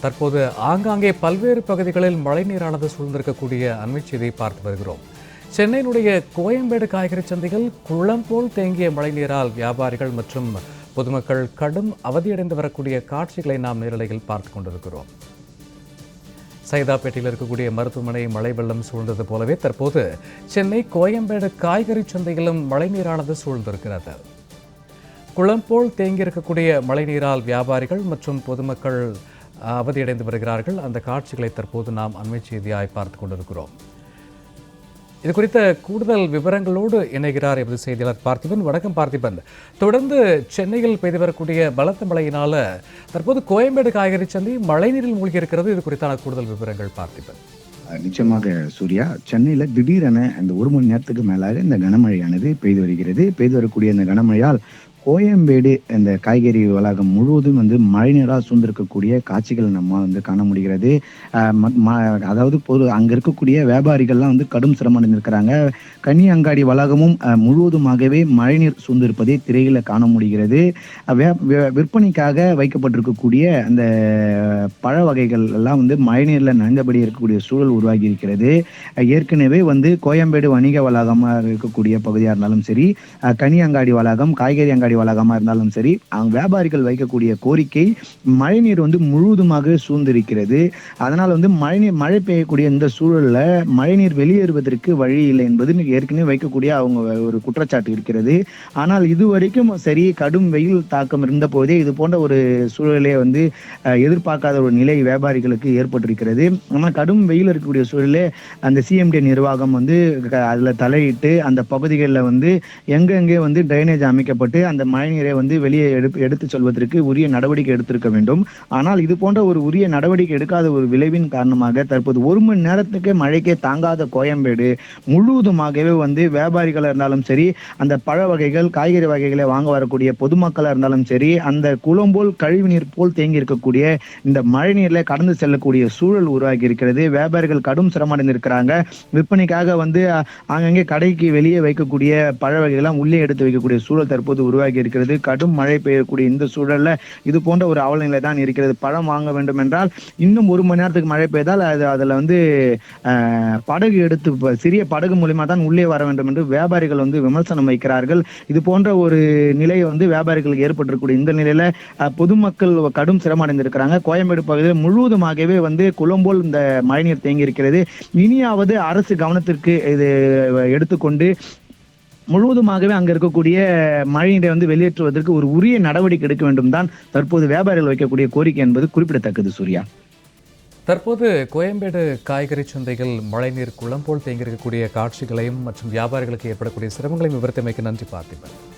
தற்போது ஆங்காங்கே பல்வேறு பகுதிகளில் மழைநீரானது சூழ்ந்திருக்கக்கூடிய அண்மை செய்தியை பார்த்து வருகிறோம். சென்னையினுடைய கோயம்பேடு காய்கறி சந்தையில் குளம் போல் தேங்கிய மழைநீரால் வியாபாரிகள் மற்றும் பொதுமக்கள் கடும் அவதியடைந்து வரக்கூடிய காட்சிகளை நாம் நேரலையில் பார்த்து கொண்டிருக்கிறோம். சைதாப்பேட்டையில் இருக்கக்கூடிய மருத்துவமனை மழை வெள்ளம் சூழ்ந்தது போலவே தற்போது சென்னை கோயம்பேடு காய்கறி சந்தையிலும் மழைநீரானது சூழ்ந்திருக்கிறது. குளம் போல் தேங்கியிருக்கக்கூடிய மழைநீரால் வியாபாரிகள் மற்றும் பொதுமக்கள் அவதியடைந்து வருகிறார்கள். அந்த காட்சிகளை தற்போது நாம் அண்மை செய்தியாய் பார்த்து கொண்டிருக்கிறோம். இது குறித்த கூடுதல் விவரங்களோடு இணைகிறார் எமது செய்தியாளர் பார்த்திபன். வணக்கம் பார்த்திபன். தொடர்ந்து சென்னையில் பெய்து வரக்கூடிய பலத்த மழையினால தற்போது கோயம்பேடு காய்கறி சந்தை மழைநீரில் மூழ்கி இருக்கிறது. இது குறித்தான கூடுதல் விவரங்கள் பார்த்திபன். நிச்சயமாக சூர்யா, சென்னையில திடீரென இந்த ஒரு மணி நேரத்துக்கு மேலாக இந்த கனமழையானது பெய்து வருகிறது. பெய்து வரக்கூடிய இந்த கனமழையால் கோயம்பேடு இந்த காய்கறி வளாகம் முழுவதும் மழைநீரால் சூழ்ந்திருக்கக்கூடிய காட்சிகள் நம்ம காண முடிகிறது. அதாவது அங்க இருக்கக்கூடிய வியாபாரிகள்லாம் கடும் சிரமம் அடைந்திருக்கிறாங்க. கனி அங்காடி வளாகமும் முழுவதுமாகவே மழைநீர் சூழ்ந்திருப்பதை திரையில காண முடிகிறது. விற்பனைக்காக வைக்கப்பட்டிருக்கக்கூடிய அந்த பழ வகைகள் எல்லாம் மழைநீர்ல நனைந்தபடி இருக்கக்கூடிய சூழல் உருவாகி இருக்கிறது. ஏற்கனவே கோயம்பேடு வணிக வளாகமாக இருக்கக்கூடிய பகுதியாக இருந்தாலும் சரி, கனி அங்காடி வளாகம், காய்கறி அங்காடி வளாகமா இருந்தாலும் சரி, அவங்க வியாபாரிகள் வைக்கக்கூடிய கோரிக்கை மழைநீர் முழுவதுமாக சூழ்ந்திருக்கிறது. அதனால் மழை பெய்யக்கூடிய இந்த சூழல்ல மழைநீர் வெளியேறுவதற்கு வழி இல்லை என்பது ஏற்கனவே வைக்கக்கூடிய அவங்க ஒரு குற்றச்சாட்டு இருக்கிறது. ஆனால் இதுவரைக்கும் சரி, கடும் வெயில் தாக்கம் இருந்த போதே இது போன்ற ஒரு சூழலே எதிர்பார்க்காத ஒரு நிலை வியாபாரிகளுக்கு ஏற்பட்டிருக்கிறது. ஆனால் கடும் வெயில் இருக்கக்கூடிய சூழலே அந்த சிஎம்டி நிர்வாகம் அதுல தலையிட்டு அந்த பகுதிகளில் எங்கெங்கே டிரைனேஜ் அமைக்கப்பட்டு அந்த மழைநீரை வெளியே எடுத்து சொல்வதற்கு உரிய நடவடிக்கை எடுத்திருக்க வேண்டும். ஆனால் இது போன்ற ஒரு உரிய நடவடிக்கை எடுக்காத ஒரு விளைவின் காரணமாக தற்போது ஒரு மணி நேரத்துக்கு மழைக்கே தாங்காத கோயம்பேடு முழுவதுமாகவே வியாபாரிகளா இருந்தாலும் சரி, அந்த பழ வகைகள் காய்கறி வகைகளை வாங்க வரக்கூடிய பொதுமக்களா இருந்தாலும் சரி, அந்த குளம் போல் கழிவு நீர் போல் தேங்கி இருக்கக்கூடிய இந்த மழை நீர்ல கடந்து செல்லக்கூடிய சூழல் உருவாகி இருக்கிறது. வியாபாரிகள் கடும் சிரமம் அடைந்திருக்கிறாங்க. விற்பனைக்காக அங்கங்கே கடைக்கு வெளியே வைக்கக்கூடிய பழ வகைகள்லாம் உள்ளே எடுத்து வைக்கக்கூடிய சூழல் தற்போது உருவாகி இருக்கிறது. கடும் மழை பெய்யக்கூடிய இந்த சூழல்ல இது போன்ற ஒரு அவலநிலை தான் இருக்கிறது. பழம் வாங்க வேண்டும் என்றால் இன்னும் ஒரு மணி நேரத்துக்கு மழை பெய்தால் அதுல படகு எடுத்து சிறிய படகு மூலமா தான் உள்ளே வர வேண்டும் என்று வியாபாரிகள் விமர்சனம் வைக்கிறார்கள். இது போன்ற ஒரு நிலை வியாபாரிகளுக்கு ஏற்பட்டிருக்கூடிய இந்த நிலையில பொதுமக்கள் கடும் சிரமம் அடைந்திருக்கிறாங்க. கோயம்பேடு பகுதியில் முழுவதுமாகவே குளம்போல் இந்த மழைநீர் தேங்கி இருக்கிறது. இனியாவது அரசு கவனத்திற்கு இது எடுத்துக்கொண்டு முழுவதுமாகவே அங்க இருக்கக்கூடிய மழைநீரை வெளியேற்றுவதற்கு ஒரு உரிய நடவடிக்கை எடுக்க வேண்டும் தான் தற்போது வியாபாரிகள் வைக்கக்கூடிய கோரிக்கை என்பது குறிப்பிடத்தக்கது. சூர்யா, தற்போது கோயம்பேடு காய்கறி சந்தைகள் மழைநீர் குளம் போல் தேங்கியிருக்கக்கூடிய காட்சிகளையும் மற்றும் வியாபாரிகளுக்கு ஏற்படக்கூடிய சிரமங்களையும் விவரித்தமைக்கு நன்றி பார்த்திபன்.